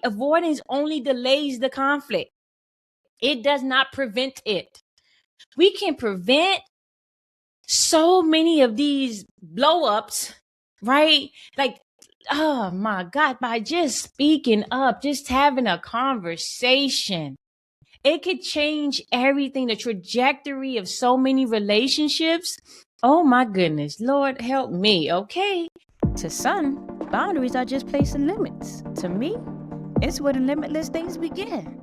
Avoidance only delays the conflict. It does not prevent it. We can prevent so many of these blow-ups, right? Like, oh my God, by just speaking up, just having a conversation, it could change everything, the trajectory of so many relationships. Oh my goodness, Lord help me, okay? To some, boundaries are just placing limits. To me, it's where the limitless things begin.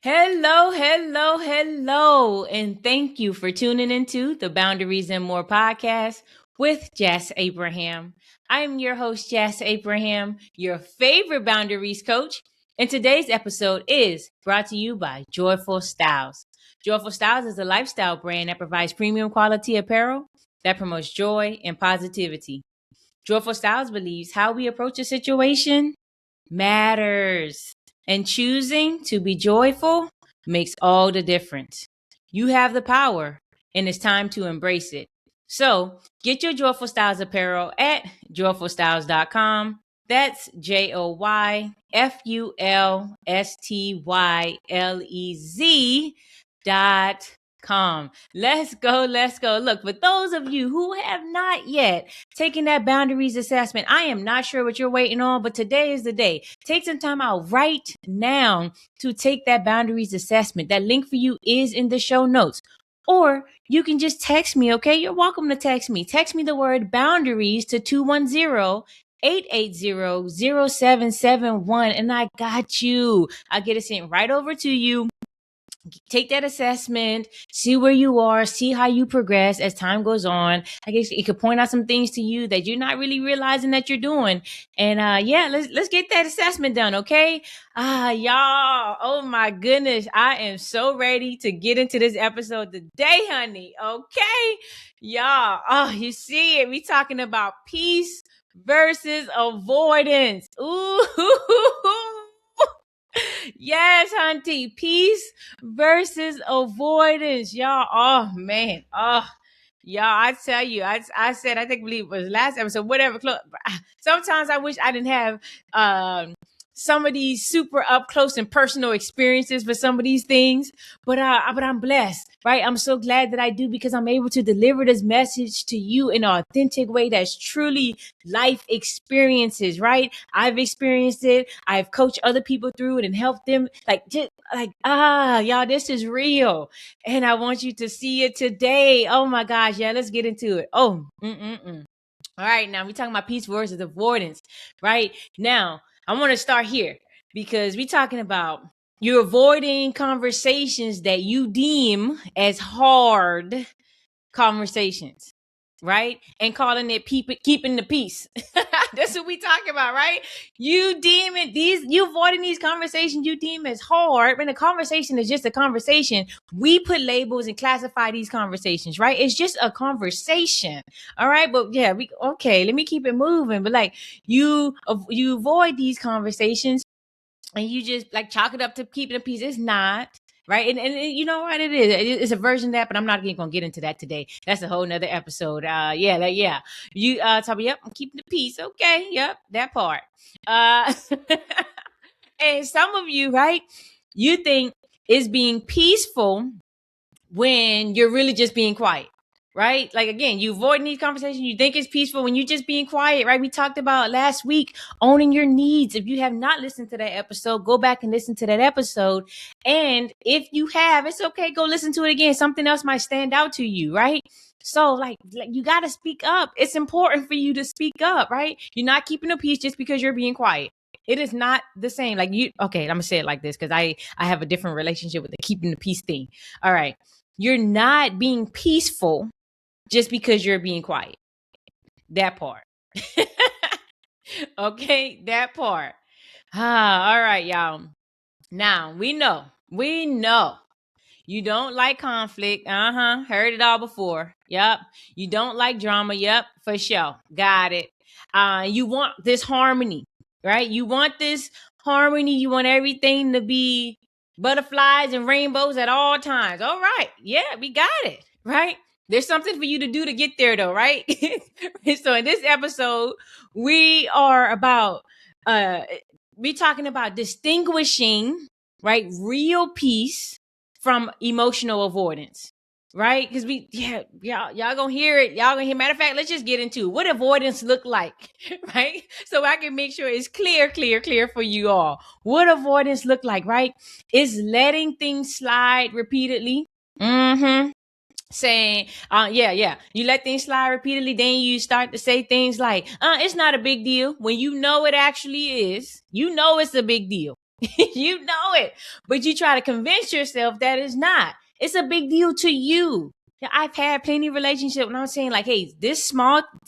Hello, hello, hello, and thank you for tuning into the Boundaries and More podcast with Jess Abraham. I am your host, Jess Abraham, your favorite boundaries coach, and today's episode is brought to you by Joyful Styles. Joyful Styles is a lifestyle brand that provides premium quality apparel that promotes joy and positivity. Joyful Styles believes how we approach a situation matters. And choosing to be joyful makes all the difference. You have the power, and it's time to embrace it. So get your Joyful Styles apparel at joyfulstyles.com. That's JOYFULSTYLEZ.com. Let's go. Look, for those of you who have not yet taken that boundaries assessment, I am not sure what you're waiting on, but today is the day. Take some time out right now to take that boundaries assessment. That link for you is in the show notes. Or you can just text me, okay? You're welcome to text me. Text me the word boundaries to 210-880-0771, and I got you. I'll get it sent right over to you. Take that assessment, see where you are, see how you progress as time goes on. I guess it could point out some things to you that you're not really realizing that you're doing. And let's get that assessment done, okay? Y'all, oh my goodness, I am so ready to get into this episode today, honey. Okay, y'all. Oh, you see it? We talking about peace versus avoidance. Ooh. Yes, hunty. Peace versus avoidance. Y'all, oh man. Oh, y'all, I tell you, I said, I think believe it was last episode, whatever. Sometimes I wish I didn't have some of these super up close and personal experiences with some of these things, but I'm blessed, right? I'm so glad that I do, because I'm able to deliver this message to you in an authentic way that's truly life experiences, right? I've experienced it. I've coached other people through it and helped them y'all, this is real. And I want you to see it today. Oh my gosh. Yeah, let's get into it. All right. Now we're talking about peace versus avoidance, right? Now, I want to start here because we're talking about you're avoiding conversations that you deem as hard conversations, right? And calling it keeping the peace. That's what we talking about, right? You avoiding these conversations you deem as hard. When a conversation is just a conversation, we put labels and classify these conversations, right? It's just a conversation. All right. But yeah, let me keep it moving. But like you avoid these conversations and you just like chalk it up to keeping the peace. It's not. Right. And you know what it is? It's a version of that, but I'm not even going to get into that today. That's a whole nother episode. You talk about, yep, I'm keeping the peace. Okay. Yep. That part. And some of you, right, you think it's being peaceful when you're really just being quiet. Right? Like, again, you avoiding these conversations. You think it's peaceful when you just being quiet, right? We talked about last week, owning your needs. If you have not listened to that episode, go back and listen to that episode. And if you have, it's okay. Go listen to it again. Something else might stand out to you, right? So like you got to speak up. It's important for you to speak up, right? You're not keeping the peace just because you're being quiet. It is not the same. Like okay, I'm going to say it like this because I have a different relationship with the keeping the peace thing. All right. You're not being peaceful just because you're being quiet. That part. Okay, that part. All right, y'all. Now, we know you don't like conflict. Heard it all before. Yep. You don't like drama. Yep, for sure. Got it. You want this harmony, right? You want this harmony. You want everything to be butterflies and rainbows at all times. All right. Yeah, we got it, right? There's something for you to do to get there, though, right? So in this episode, we are about we're talking about distinguishing, right, real peace from emotional avoidance, right? Because y'all gonna hear it. Y'all gonna hear. Matter of fact, let's just get into what avoidance look like, right? So I can make sure it's clear for you all. What avoidance look like, right? It's letting things slide repeatedly. Mm-hmm. Saying, you let things slide repeatedly, then you start to say things like, it's not a big deal, when you know it actually is. You know it's a big deal. You know it, but you try to convince yourself that it's not. It's a big deal to you. Yeah, I've had plenty of relationships when I'm saying like, hey, this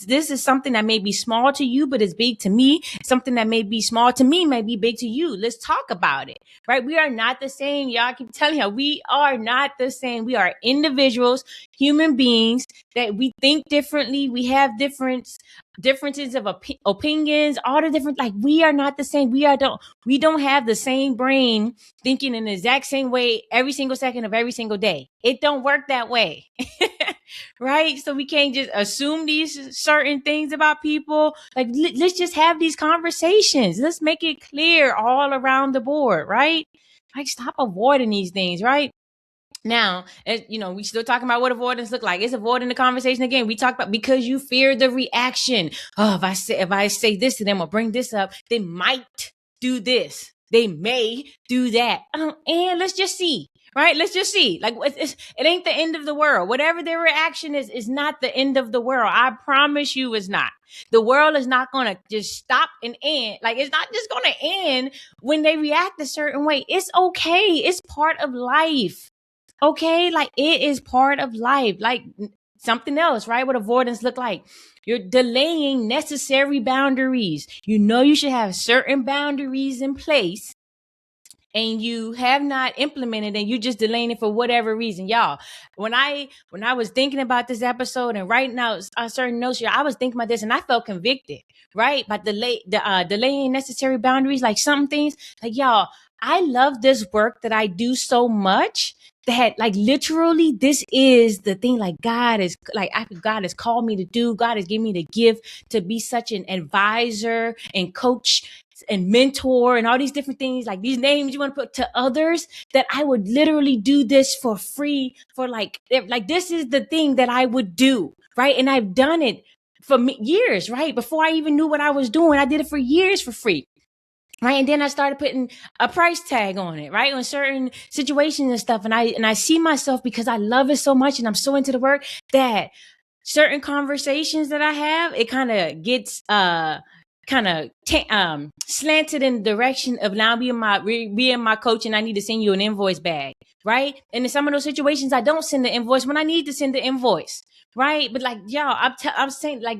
is something that may be small to you, but it's big to me. Something that may be small to me may be big to you. Let's talk about it, right? We are not the same. Y'all keep telling you, we are not the same. We are individuals, human beings that we think differently. We have differences of opinions, all the different, like, we are not the same. We don't have the same brain thinking in the exact same way every single second of every single day. It don't work that way. Right? So we can't just assume these certain things about people. Like, let's just have these conversations. Let's make it clear all around the board, right? Like, stop avoiding these things, right? Now, as you know, we still talking about what avoidance look like. It's avoiding the conversation again. We talk about because you fear the reaction. Oh, if I say this to them or bring this up, they might do this. They may do that. And let's just see, right? Let's just see. Like, it ain't the end of the world. Whatever their reaction is not the end of the world. I promise you, it's not. The world is not going to just stop and end. Like, it's not just going to end when they react a certain way. It's okay. It's part of life. Okay, like, it is part of life. Like, something else, right? What avoidance look like? You're delaying necessary boundaries. You know you should have certain boundaries in place, and you have not implemented, and you just delaying it for whatever reason. Y'all, when I was thinking about this episode and writing out certain notes here, I was thinking about this and I felt convicted, right? By delaying necessary boundaries, like some things, like, y'all, I love this work that I do so much that, like, literally this is the thing, like, God has called me to do. God has given me the gift to be such an advisor and coach and mentor and all these different things, like these names you want to put to others, that I would literally do this for free for like this is the thing that I would do, right? And I've done it for years, right? Before I even knew what I was doing, I did it for years for free. Right. And then I started putting a price tag on it, right? On certain situations and stuff. And I see myself, because I love it so much and I'm so into the work, that certain conversations that I have, it kind of gets, slanted in the direction of now being my coach, and I need to send you an invoice bag, right? And in some of those situations, I don't send the invoice when I need to send the invoice, right? But like, y'all, I'm saying, like,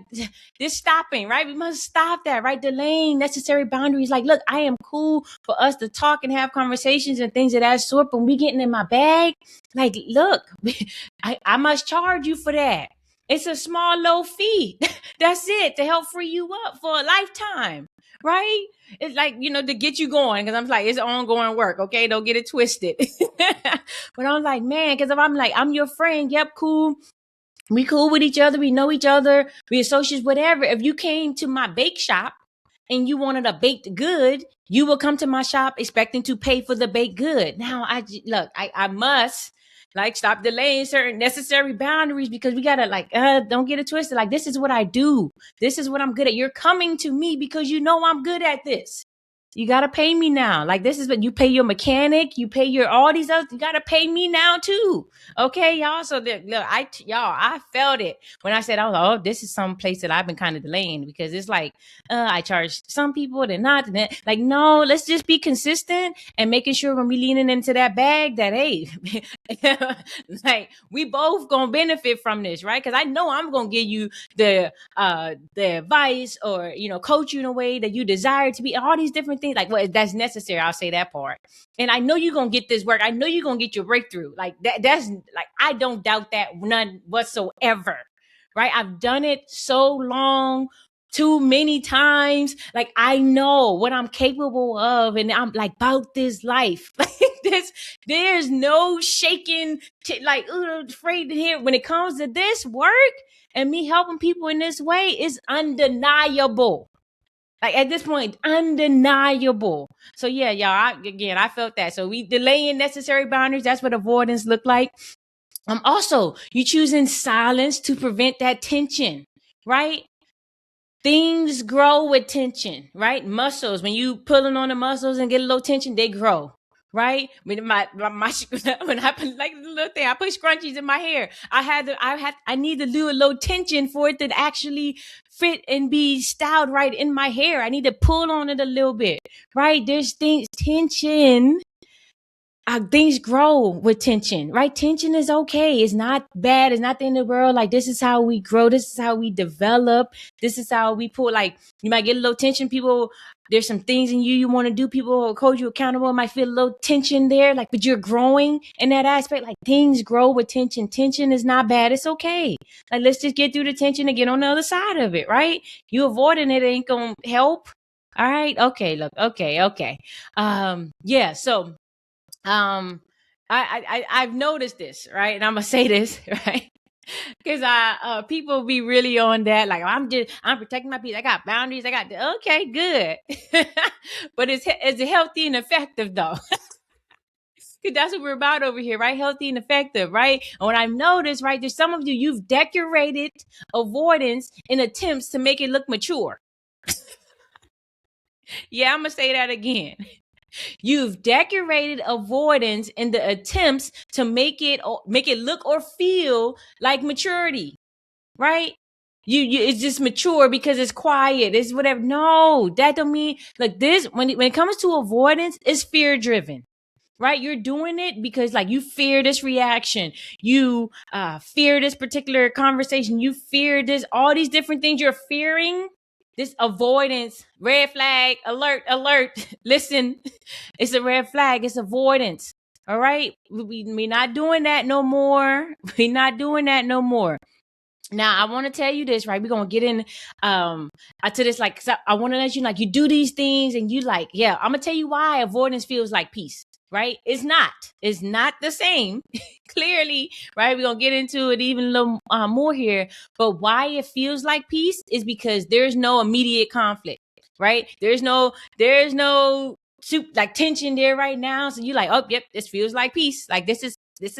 this stopping, right? We must stop that, right? Delaying necessary boundaries. Like, look, I am cool for us to talk and have conversations and things of that sort, but when we getting in my bag, like, look, I must charge you for that. It's a small, low fee. That's it, to help free you up for a lifetime, right? It's like, to get you going, because I'm like, it's ongoing work, okay? Don't get it twisted. But I'm like, man, because if I'm like, I'm your friend, yep, cool. We cool with each other. We know each other. We associates, whatever. If you came to my bake shop and you wanted a baked good, you will come to my shop expecting to pay for the baked good. Now, I must, like, stop delaying certain necessary boundaries, because we gotta, like, don't get it twisted. Like, this is what I do. This is what I'm good at. You're coming to me because you know I'm good at this. You gotta pay me now. Like, this is what you pay your mechanic. You pay your all these others. You gotta pay me now too. Okay, y'all. So look, I felt it when I said, oh, this is some place that I've been kind of delaying, because it's like, I charge some people, they're not. Like, no, let's just be consistent and making sure when we leaning into that bag that, hey, like, we both gonna benefit from this, right? Because I know I'm gonna give you the advice, or coach you in a way that you desire to be. All these different things, like, well, that's necessary. I'll say that part. And I know you're gonna get this work. I know you're gonna get your breakthrough. Like, that's like, I don't doubt that, none whatsoever. Right? I've done it so long, too many times. Like, I know what I'm capable of, and I'm like, about this life. There's no shaking, like, afraid to hear. When it comes to this work and me helping people in this way, is undeniable. Like at this point, undeniable. So yeah, y'all. I felt that. So we delaying necessary boundaries. That's what avoidance look like. Also, you choosing silence to prevent that tension, right? Things grow with tension, right? Muscles, when you pulling on the muscles and get a little tension, they grow, right? When when I put like the little thing, I put scrunchies in my hair. I need to do a little tension for it to actually fit and be styled right in my hair. I need to pull on it a little bit, right? There's things, tension, things grow with tension, right? Tension is okay. It's not bad. It's not the end of the world. Like, this is how we grow. This is how we develop. This is how we pull. Like, you might get a little tension. People, there's some things in you want to do. People will hold you accountable. Might feel a little tension there. Like, but you're growing in that aspect. Like, things grow with tension. Tension is not bad. It's okay. Like, let's just get through the tension and get on the other side of it, right? You avoiding it ain't gonna help. All right. Okay. Look. Okay. Yeah. So I've noticed this, right? And I'm gonna say this, right? Because people be really on that, like, I'm protecting my peace. I got boundaries. Okay, good. But is it healthy and effective though? Because that's what we're about over here, right? Healthy and effective, right? And what I've noticed, right, there's some of you've decorated avoidance in attempts to make it look mature. Yeah, I'm gonna say that again. You've decorated avoidance in the attempts to make it look or feel like maturity, right? You it's just mature because it's quiet, it's whatever. No, that don't mean like this. When it comes to avoidance, it's fear driven. Right, you're doing it because like you fear this reaction, you fear this particular conversation, you fear this, all these different things you're fearing. This avoidance, red flag, alert. Listen, it's a red flag. It's avoidance. All right, we're not doing that no more. We're not doing that no more. Now, I want to tell you this, right? We're going to get in to this, like, I want to let you know, like, you do these things and you like, yeah, I'm going to tell you why avoidance feels like peace, right? It's not the same, clearly, right? We're going to get into it even a little more here. But why it feels like peace is because there's no immediate conflict, right? There's no like tension there right now. So you like, oh, yep, this feels like peace. Like, this is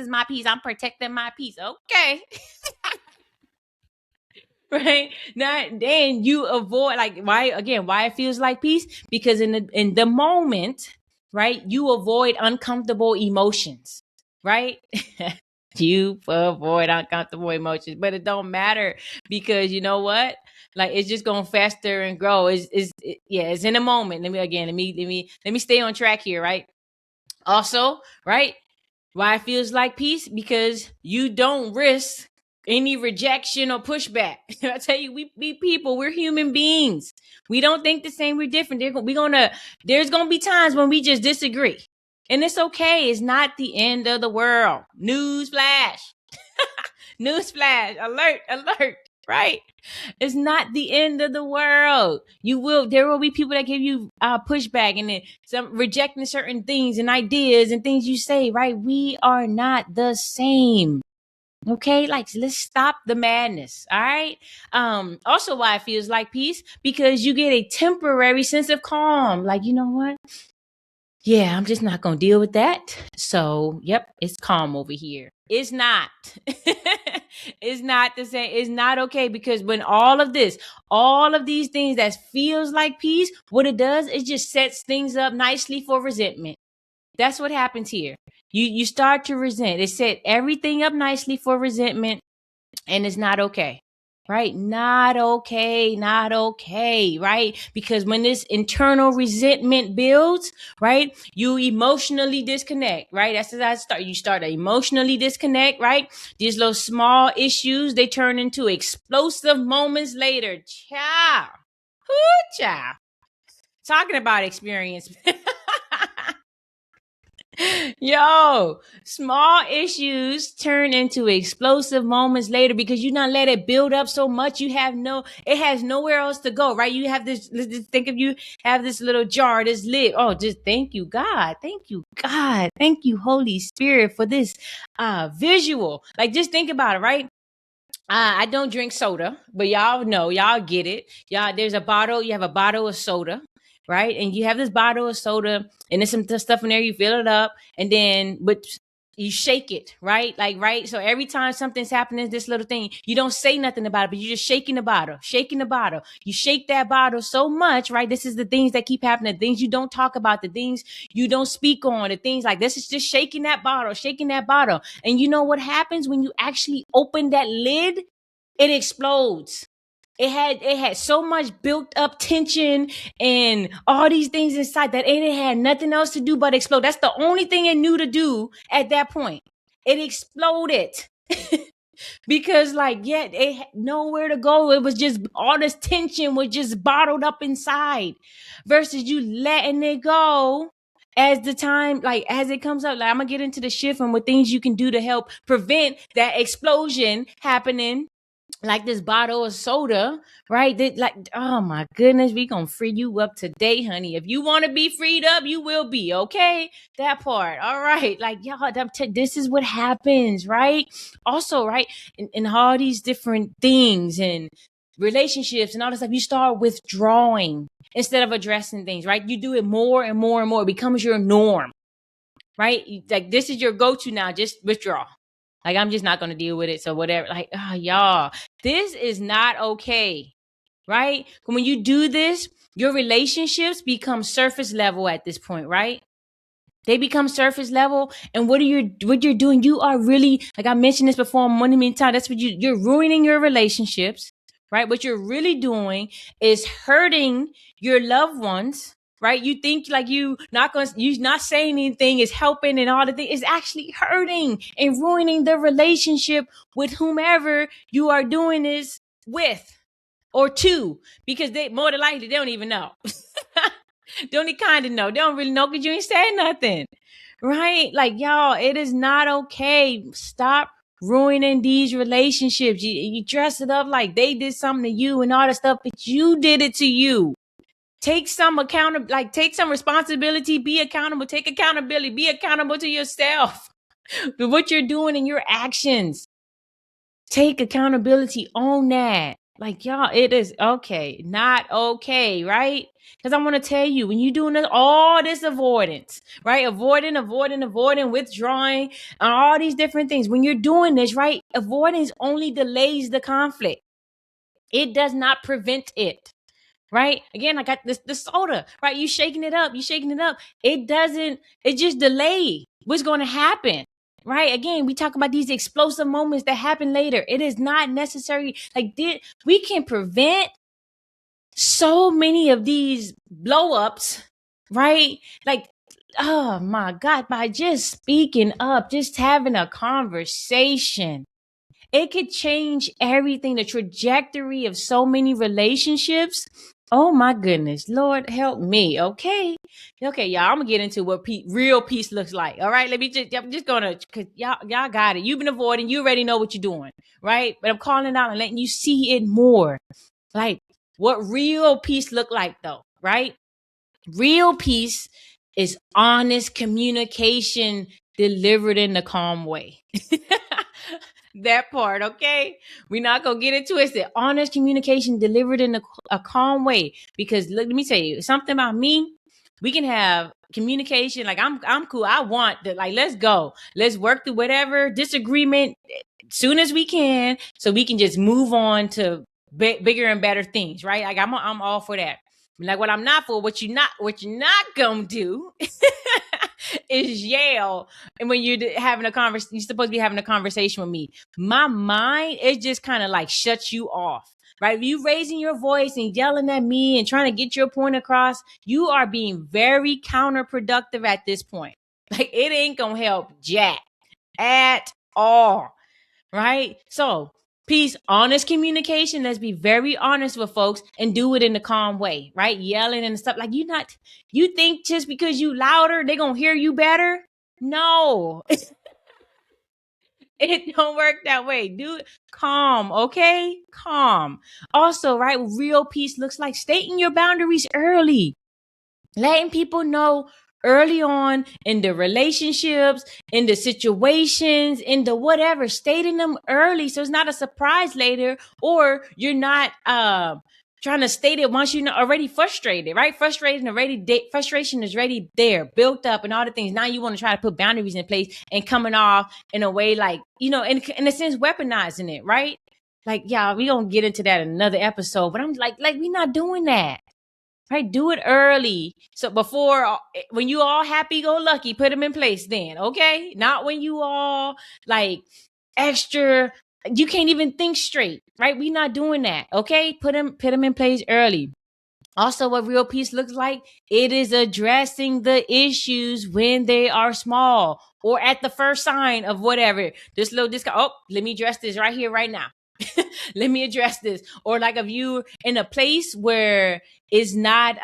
my peace. I'm protecting my peace. Okay. Right now, then you avoid, like, why it feels like peace, because in the moment, right, you avoid uncomfortable emotions, right? You avoid uncomfortable emotions, but it don't matter, because you know what, like, it's just gonna fester and grow. It's in a moment. Let me stay on track here, right? Also, right, why it feels like peace, because you don't risk any rejection or pushback. I tell you, we people, we're human beings. We don't think the same. We're different. There's gonna be times when we just disagree, and it's okay. It's not the end of the world. News flash. News flash. Alert. Right? It's not the end of the world. There will be people that give you pushback and then some rejecting certain things and ideas and things you say, right? We are not the same. Okay, like, let's stop the madness. All right. Also, why it feels like peace, because you get a temporary sense of calm. Like, you know what? Yeah, I'm just not going to deal with that. So, yep, it's calm over here. It's not. It's not the same. It's not okay, because when all of these things that feels like peace, what it does, it just sets things up nicely for resentment. That's what happens here. You start to resent. It set everything up nicely for resentment, and it's not okay. Right? Not okay, right? Because when this internal resentment builds, right, you emotionally disconnect, right? That's as you start to emotionally disconnect, right? These little small issues, they turn into explosive moments later. Ciao. Whoo, ciao. Talking about experience. Yo, small issues turn into explosive moments later, because you not let it build up so much. It has nowhere else to go, right? You have this, think of, you have this little jar, this lid. Oh, just thank you, God. Thank you, God. Thank you, Holy Spirit, for this visual. Like, just think about it, right? I don't drink soda, but y'all know, y'all get it. Y'all, there's a bottle, you have a bottle of soda, right? And you have this bottle of soda, and there's some stuff in there, you fill it up, and then but you shake it, right? Like, right? So every time something's happening, this little thing, you don't say nothing about it, but you're just shaking the bottle, shaking the bottle. You shake that bottle so much, right? This is the things that keep happening, the things you don't talk about, the things you don't speak on, the things like this is just shaking that bottle, shaking that bottle. And you know what happens when you actually open that lid? It explodes. It had so much built up tension and all these things inside that it had nothing else to do but explode. That's the only thing it knew to do at that point. It exploded. Because like, yeah, it had nowhere to go. It was just all this tension was just bottled up inside versus you letting it go as the time, like as it comes up. Like, I'm gonna get into the shift and what things you can do to help prevent that explosion happening, like this bottle of soda, right? That, like, oh my goodness, we gonna free you up today, honey. If you want to be freed up, you will be, okay? That part, all right. Like, y'all, this is what happens, right? Also, right, in all these different things and relationships and all this stuff, you start withdrawing instead of addressing things, right? You do it more and more and more. It becomes your norm, right? Like, this is your go-to now. Just withdraw. Like, I'm just not going to deal with it. So whatever, like, y'all, this is not okay, right? When you do this, your relationships become surface level at this point, right? They become surface level. And what you're doing, you are really, like I mentioned this before many times, that's what you're ruining your relationships, right? What you're really doing is hurting your loved ones, right? You think like you not saying anything is helping and all the things. It's actually hurting and ruining the relationship with whomever you are doing this with or to, because they more than likely they don't even know. They only kind of know. They don't really know because you ain't saying nothing. Right? Like, y'all, it is not okay. Stop ruining these relationships. You dress it up like they did something to you and all the stuff, but you did it to you. Take some take some responsibility, be accountable, take accountability, be accountable to yourself for what you're doing in your actions. Take accountability on that. Like, y'all, it is okay, not okay, right? Because I want to tell you, when you're doing all this avoidance, right? Avoiding, withdrawing, and all these different things. When you're doing this, right? Avoidance only delays the conflict. It does not prevent it. Right? Again, I got the soda, right? You shaking it up. It just delay what's going to happen. Right? Again, we talk about these explosive moments that happen later. It is not necessary. Like, we can prevent so many of these blow ups, right? Like, oh my God, by just speaking up, just having a conversation. It could change everything, the trajectory of so many relationships. Oh my goodness, Lord help me. Okay, y'all. I'm gonna get into what real peace looks like. All right, I'm just gonna, cause y'all got it. You've been avoiding. You already know what you're doing, right? But I'm calling it out and letting you see it more. Like, what real peace look like, though, right? Real peace is honest communication delivered in a calm way. That part, okay? We're not gonna get into it. It's the honest communication delivered in a calm way. Because let me tell you something about me. We can have communication. Like, I'm cool. I want that. Like, let's go. Let's work through whatever disagreement soon as we can, so we can just move on to bigger and better things, right? Like, I'm all for that. Like, what I'm not for, what you're not gonna do is yell. And when you're having a conversation, you're supposed to be having a conversation with me. My mind, it just kind of like shuts you off. Right? You raising your voice and yelling at me and trying to get your point across, you are being very counterproductive at this point. Like, it ain't gonna help jack at all. Right? So, peace, honest communication. Let's be very honest with folks and do it in a calm way, right? Yelling and stuff. Like, you think just because you louder, they're going to hear you better? No. It don't work that way. Do it calm, okay? Calm. Also, right, real peace looks like stating your boundaries early. Letting people know early on in the relationships, in the situations, in the whatever, stating them early so it's not a surprise later, or you're not trying to state it once you're already frustrated, right? Frustration is already there, built up, and all the things. Now you want to try to put boundaries in place and coming off in a way like, in a sense, weaponizing it, right? Like, yeah, we gonna get into that in another episode, but I'm like we not doing that. Right, do it early. So before, when you all happy go lucky, put them in place then, okay? Not when you all like extra, you can't even think straight, right? We not doing that, okay? Put them in place early. Also, what real peace looks like, it is addressing the issues when they are small or at the first sign of whatever. This little discount. Oh, let me address this right here, right now. Let me address this. Or like if you in a place where it's not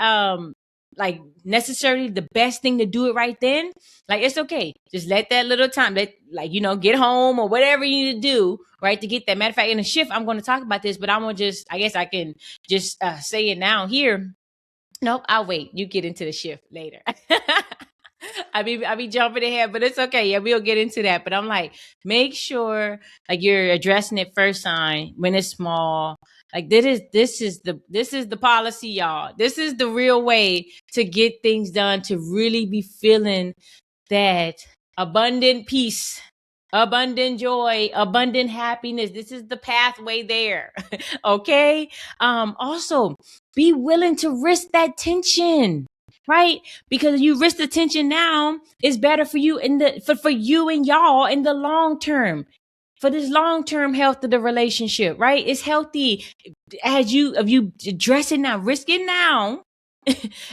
like necessarily the best thing to do it right then, like it's okay. Just let that little time, get home or whatever you need to do, right, to get that. Matter of fact, in a shift, I'm going to talk about this, but I'm going to I guess I can just say it now here. Nope, I'll wait. You get into the shift later. I be jumping ahead, but it's okay. Yeah, we'll get into that. But I'm like, make sure like you're addressing it first sign when it's small. Like this is the policy, y'all. This is the real way to get things done, to really be feeling that abundant peace, abundant joy, abundant happiness. This is the pathway there. Okay. Also be willing to risk that tension, right? Because you risk the tension now, it's better for you for you and y'all in the long term. For this long-term health of the relationship, right? It's healthy if you address it now, risk it now,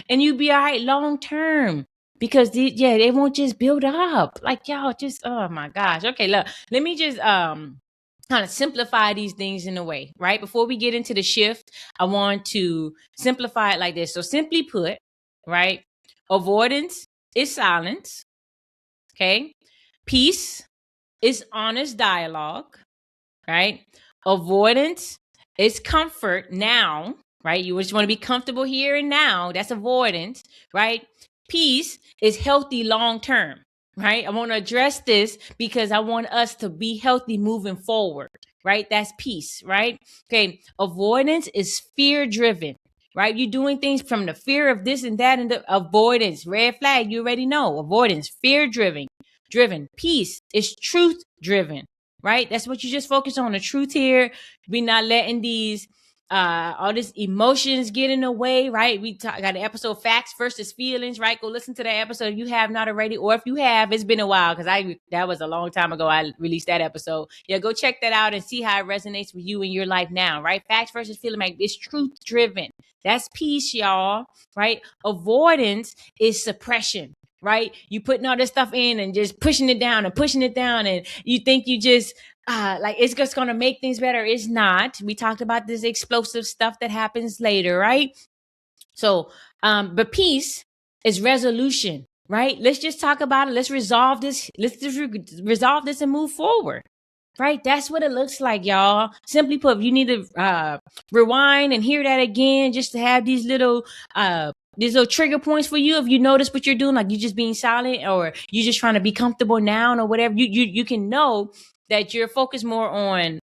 and you be all right long term. Because they won't just build up. Like y'all just, oh my gosh. Okay, look, let me just kind of simplify these things in a way, right? Before we get into the shift, I want to simplify it like this. So simply put, right? Avoidance is silence. Okay. Peace is honest dialogue, right? Avoidance is comfort now, right? You just want to be comfortable here and now. That's avoidance, right? Peace is healthy long term, right? I want to address this because I want us to be healthy moving forward, right? That's peace, right? Okay. Avoidance is fear driven, right? You're doing things from the fear of this and that, and the avoidance, red flag. You already know avoidance, fear driven. Peace is truth driven, right? That's what you just focus on, the truth here. We not letting these all these emotions get in the way, right? Got an episode, facts versus feelings, right? Go listen to that episode if you have not already, or if you have, it's been a while because that was a long time ago I released that episode. Yeah, go check that out and see how it resonates with you in your life now, right? Facts versus feeling, like it's truth driven. That's peace, y'all, right? Avoidance is suppression, right? You putting all this stuff in and just pushing it down, and you think you just like it's just gonna make things better. It's not. We talked about this explosive stuff that happens later, right? So but peace is resolution, right? Let's just talk about it. Let's resolve this. Let's just resolve this and move forward. Right? That's what it looks like, y'all. Simply put, you need to rewind and hear that again just to have these little trigger points for you. If you notice what you're doing, like you just being silent or you just trying to be comfortable now or whatever, you can know that you're focused more on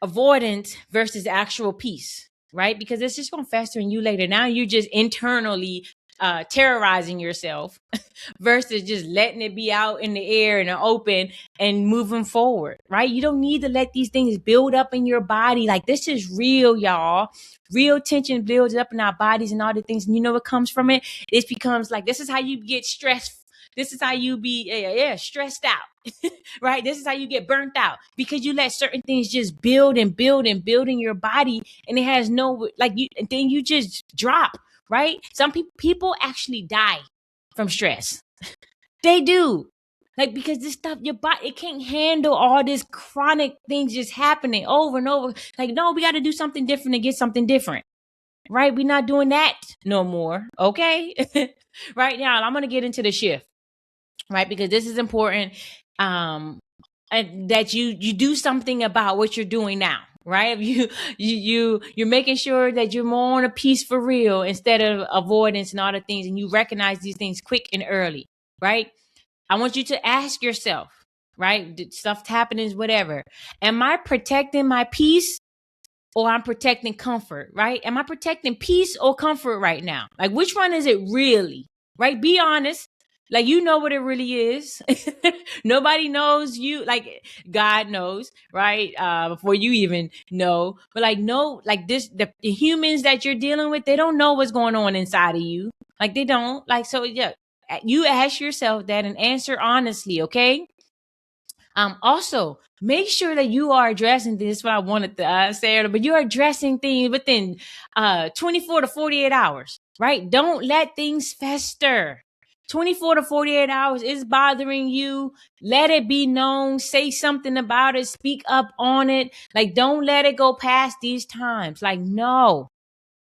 avoidance versus actual peace, right? Because it's just going to fester in you later. Now you're just internally terrorizing yourself versus just letting it be out in the air and open and moving forward, right? You don't need to let these things build up in your body. Like this is real, y'all. Real tension builds up in our bodies and all the things. And you know what comes from it? It becomes like, this is how you get stressed. This is how you be stressed out, right? This is how you get burnt out because you let certain things just build and build and build in your body, and it has no and then you just drop, right? Some people actually die from stress. They do. Like, because this stuff, your body, it can't handle all this chronic things just happening over and over. Like, no, we got to do something different to get something different. Right? We're not doing that no more. Okay? Right now, I'm going to get into the shift. Right? Because this is important. And that you do something about what you're doing now. right? You're making sure that you're more on a piece for real instead of avoidance and all the things, and you recognize these things quick and early, right? I want you to ask yourself, right? Stuff happening, whatever. Am I protecting my peace, or I'm protecting comfort, right? Am I protecting peace or comfort right now? Like, which one is it really, right? Be honest. Like, you know what it really is. Nobody knows you. Like, God knows, right? Before you even know. But like, no, like the humans that you're dealing with, they don't know what's going on inside of you. Like, they don't. Like, so yeah, you ask yourself that and answer honestly, okay? Also, make sure that you are addressing this. What I wanted to say earlier, but you're addressing things within 24 to 48 hours, right? Don't let things fester. 24 to 48 hours is bothering you. Let it be known. Say something about it. Speak up on it. Like, don't let it go past these times. Like, no.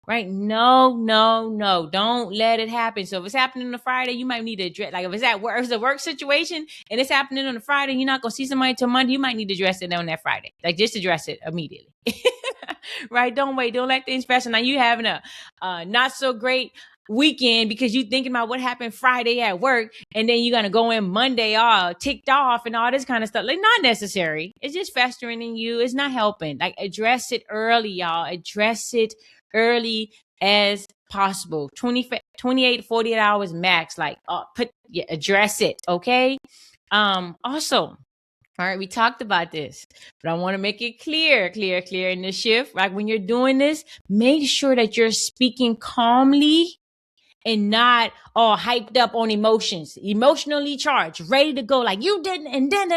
Right? No, no, no. Don't let it happen. So if it's happening on a Friday, you might need to address. Like, if it's at work, if it's a work situation and it's happening on a Friday, you're not gonna see somebody until Monday. You might need to address it on that Friday. Like, just address it immediately. Right? Don't wait. Don't let things fester. Now you having a not so great weekend because you thinking about what happened Friday at work, and then you're gonna go in Monday all ticked off and all this kind of stuff. Like, not necessary. It's just festering in you. It's not helping. Like, address it early, y'all. Address it early as possible. 28 48 hours max. Like, address it, okay? Also, all right, we talked about this, but I want to make it clear in the shift. Like, when you're doing this, make sure that you're speaking calmly and not all hyped up on emotions, emotionally charged, ready to go. Like, you didn't, and then,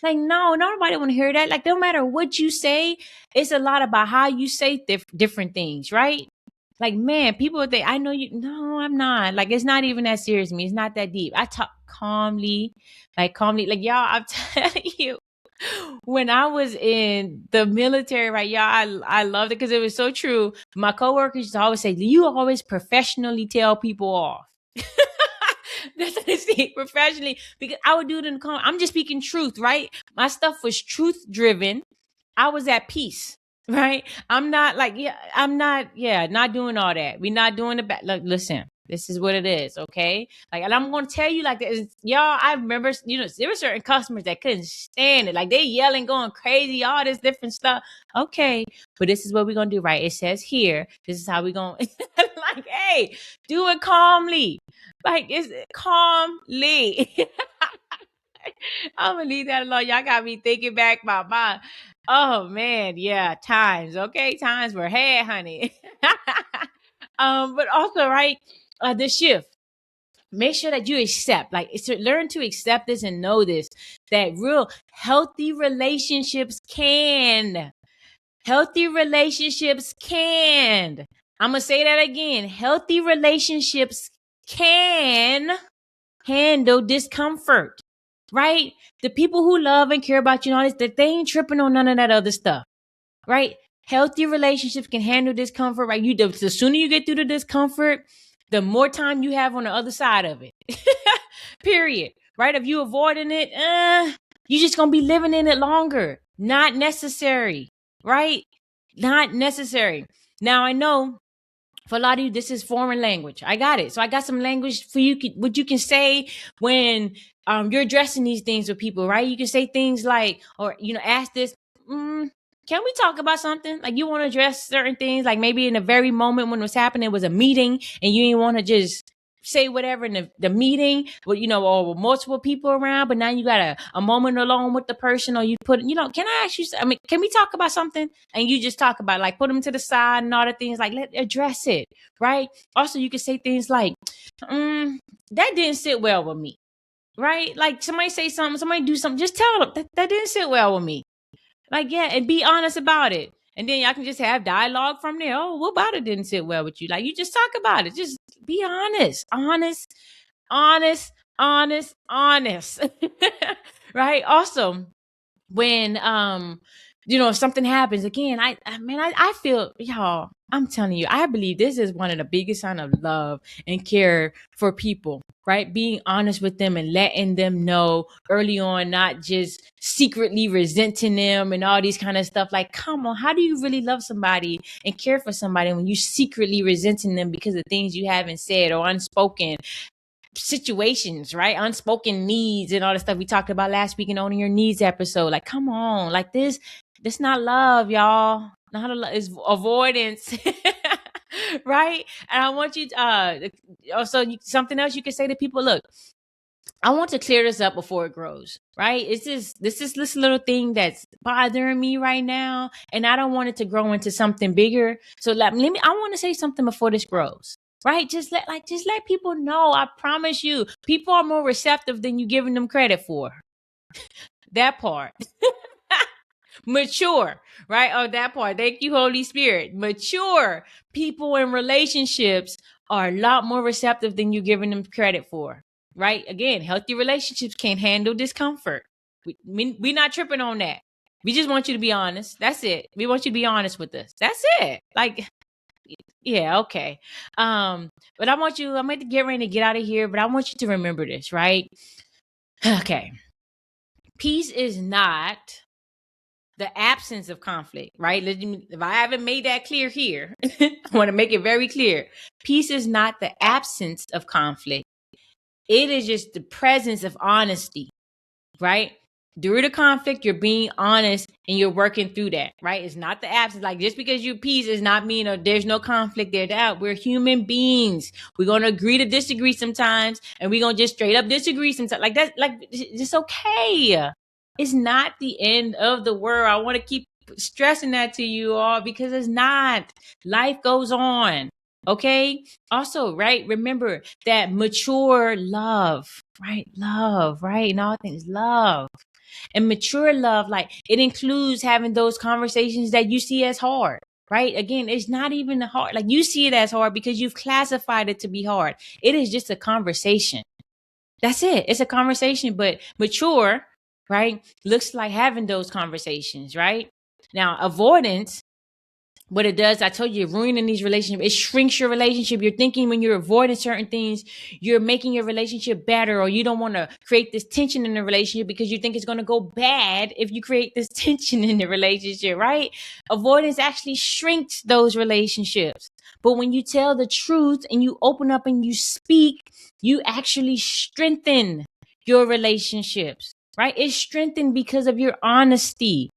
like, no, nobody want to hear that. Like, no matter what you say, it's a lot about how you say different things, right? Like, man, people think, I know you. No, I'm not. Like, it's not even that serious to me. It's not that deep. I talk calmly, calmly. Like, y'all, I'm telling you, when I was in the military, right, y'all, I loved it because it was so true. My coworkers used to always say, you always professionally tell people off. That's what I say, professionally, because I would do it in the comment. I'm just speaking truth, right? My stuff was truth driven. I was at peace, right? I'm not like, not doing all that. We're not doing the back. Look, listen, this is what it is, okay? Like, and I'm going to tell you, like, y'all, I remember, there were certain customers that couldn't stand it. Like, they yelling, going crazy, all this different stuff. Okay, but this is what we're going to do, right? It says here, this is how we're going to, like, hey, do it calmly. Like, it's calmly. I'm gonna leave that alone. Y'all got me thinking back about my, oh man, yeah, times. Okay, times were had, honey. But also, right, the shift. Make sure that you accept, like, it's to learn to accept this and know this, that real healthy relationships can. Healthy relationships can. I'm gonna say that again. Healthy relationships can handle discomfort, right? The people who love and care about you and all this, that they ain't tripping on none of that other stuff, right? Healthy relationships can handle discomfort, right? The sooner you get through the discomfort, the more time you have on the other side of it. Period. Right? If you avoiding it, you're just gonna be living in it longer. Not necessary, right? Not necessary. Now, I know for a lot of you, this is foreign language. I got it. So I got some language for you, what you can say when you're addressing these things with people, right? You can say things like, or, ask this, can we talk about something? Like, you want to address certain things, like maybe in the very moment when it was happening, it was a meeting, and you didn't want to just say whatever in the meeting, but or multiple people around, but now you got a moment alone with the person, or you put, can I ask you, can we talk about something? And you just talk about, like, put them to the side and all the things, like, let address it, right? Also, you can say things like, that didn't sit well with me, right? Like, somebody say something, somebody do something, just tell them that didn't sit well with me. Like, yeah, and be honest about it. And then y'all can just have dialogue from there. Oh, what about it didn't sit well with you? Like, you just talk about it. Just be honest. Honest. Right? Also, when if something happens again, I feel, y'all, I'm telling you, I believe this is one of the biggest signs of love and care for people, right? Being honest with them and letting them know early on, not just secretly resenting them and all these kind of stuff. Like, come on, how do you really love somebody and care for somebody when you secretly resenting them because of things you haven't said or unspoken situations, right? Unspoken needs and all the stuff we talked about last week in Owning Your Needs episode. Like, come on, like this not love, y'all. Not a it's avoidance. Right? And I want you to also something else you can say to people. Look, I want to clear this up before it grows, right? It's just this little thing that's bothering me right now, and I don't want it to grow into something bigger. So let me I want to say something before this grows. Right? Just let people know. I promise you, people are more receptive than you giving them credit for. That part. Mature, right? Oh, that part. Thank you, Holy Spirit. Mature people in relationships are a lot more receptive than you're giving them credit for, right? Again, healthy relationships can't handle discomfort. We're not tripping on that. We just want you to be honest. That's it. We want you to be honest with us. That's it. Like, yeah, okay. But I'm going to get ready to get out of here, but I want you to remember this, right? Okay. Peace is not the absence of conflict, right? If I haven't made that clear here, I want to make it very clear. Peace is not the absence of conflict. It is just the presence of honesty, right? Through the conflict, you're being honest and you're working through that, right? It's not the absence. Like, just because you peace is not mean there's no conflict there. We're human beings. We're going to agree to disagree sometimes, and we're going to just straight up disagree sometimes. Like, that's like, it's okay. It's not the end of the world. I want to keep stressing that to you all because it's not. Life goes on. Okay. Also, right. Remember that mature love, right? Love, right? And all things love. And mature love, like, it includes having those conversations that you see as hard, right? Again, it's not even hard. Like, you see it as hard because you've classified it to be hard. It is just a conversation. That's it. It's a conversation, but mature, right, looks like having those conversations, right? Now, avoidance, what it does, I told you, ruining these relationships. It shrinks your relationship. You're thinking when you're avoiding certain things, you're making your relationship better, or you don't want to create this tension in the relationship because you think it's going to go bad if you create this tension in the relationship, right? Avoidance actually shrinks those relationships. But when you tell the truth and you open up and you speak, you actually strengthen your relationships, right? It's strengthened because of your honesty.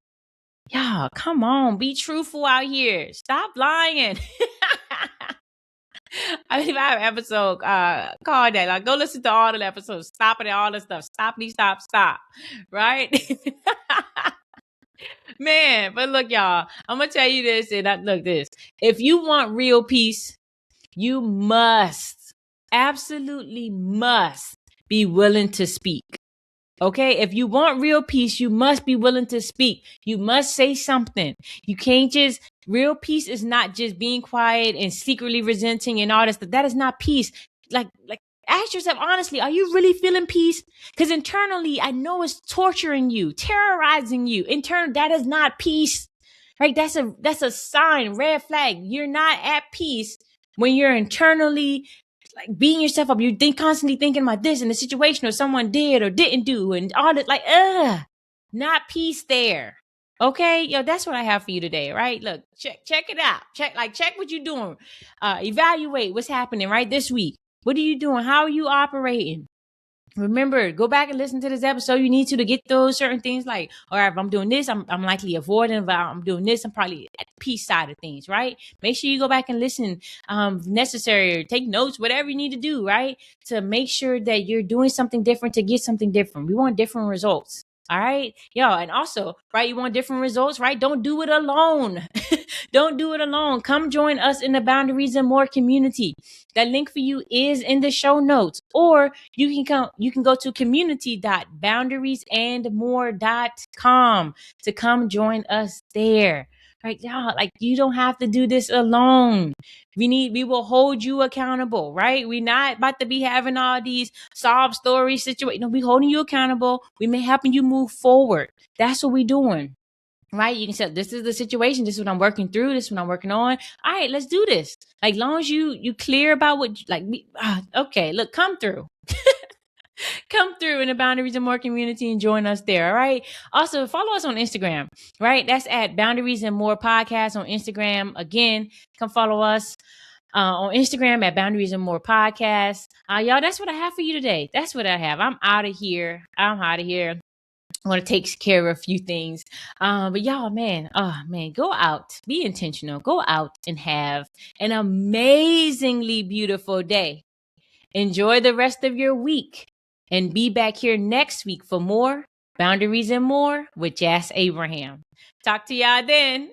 Y'all, come on, be truthful out here. Stop lying. I believe I have an episode called that. Like, go listen to all the episodes. Stop it, all the stuff. Stop. Right? Man, but look, y'all, I'm gonna tell you this, and look this. If you want real peace, you must, absolutely must, be willing to speak. Okay, if you want real peace, you must be willing to speak. You must say something. You can't just, real peace is not just being quiet and secretly resenting and all this stuff. That is not peace. Like, ask yourself honestly, are you really feeling peace? Because internally, I know it's torturing you, terrorizing you. Internally, that is not peace, right? That's a sign, red flag. You're not at peace when you're internally like beating yourself up. You constantly thinking about this and the situation or someone did or didn't do and all that. Like, not peace there. Okay, yo, that's what I have for you today, right? Look, check it out. Check what you're doing. Evaluate what's happening right this week. What are you doing? How are you operating? Remember, go back and listen to this episode. You need to get those certain things. Like, all right, if I'm doing this, I'm likely avoiding. If I'm doing this, I'm probably at the peace side of things, right? Make sure you go back and listen, necessary, or take notes, whatever you need to do, right? To make sure that you're doing something different to get something different. We want different results. All right. Yo, and also, right, you want different results, right? Don't do it alone. Don't do it alone. Come join us in the Boundaries and More community. That link for you is in the show notes, or you can go to community.boundariesandmore.com to come join us there. Right, y'all, like, you don't have to do this alone. We will hold you accountable, right? We're not about to be having all these sob story situations. No, we holding you accountable. We may helping you move forward. That's what we're doing. right? You can say, this is the situation. This is what I'm working through. This is what I'm working on. All right, let's do this. Like, long as you clear about what, okay, look, come through. Come through in the Boundaries and More community and join us there. All right. Also, follow us on Instagram, right? That's at Boundaries and More Podcast on Instagram. Again, come follow us on Instagram at Boundaries and More Podcast. Y'all, that's what I have for you today. That's what I have. I'm out of here. I want to take care of a few things. But y'all, man, go out. Be intentional. Go out and have an amazingly beautiful day. Enjoy the rest of your week and be back here next week for more Boundaries and More with Jas Abraham. Talk to y'all then.